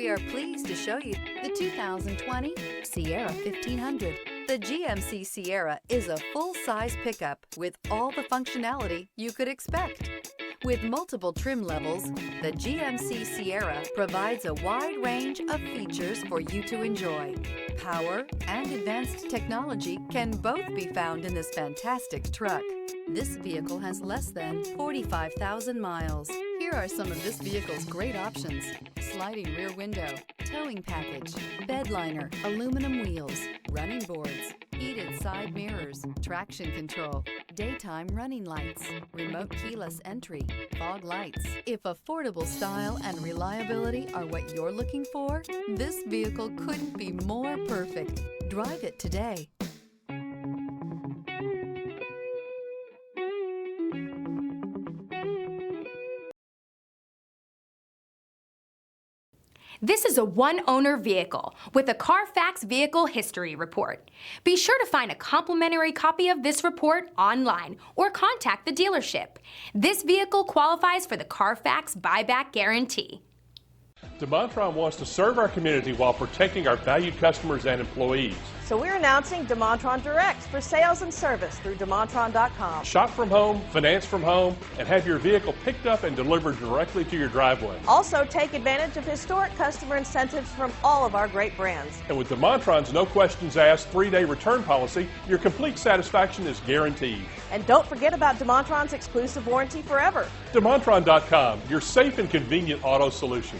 We are pleased to show you the 2020 Sierra 1500. The GMC Sierra is a full-size pickup with all the functionality you could expect. With multiple trim levels, the GMC Sierra provides a wide range of features for you to enjoy. Power and advanced technology can both be found in this fantastic truck. This vehicle has less than 45,000 miles. Here are some of this vehicle's great options: sliding rear window, towing package, bed liner, aluminum wheels, running boards, heated side mirrors, traction control, daytime running lights, remote keyless entry, fog lights. If affordable style and reliability are what you're looking for, this vehicle couldn't be more perfect. Drive it today. This is a one-owner vehicle with a Carfax Vehicle History Report. Be sure to find a complimentary copy of this report online or contact the dealership. This vehicle qualifies for the Carfax Buyback Guarantee. DeMontrond wants to serve our community while protecting our valued customers and employees. So we're announcing DeMontrond Direct for sales and service through DeMontrond.com. Shop from home, finance from home, and have your vehicle picked up and delivered directly to your driveway. Also, take advantage of historic customer incentives from all of our great brands. And with DeMontrond's no questions asked 3-day return policy, your complete satisfaction is guaranteed. And don't forget about DeMontrond's exclusive warranty forever. DeMontrond.com, your safe and convenient auto solution.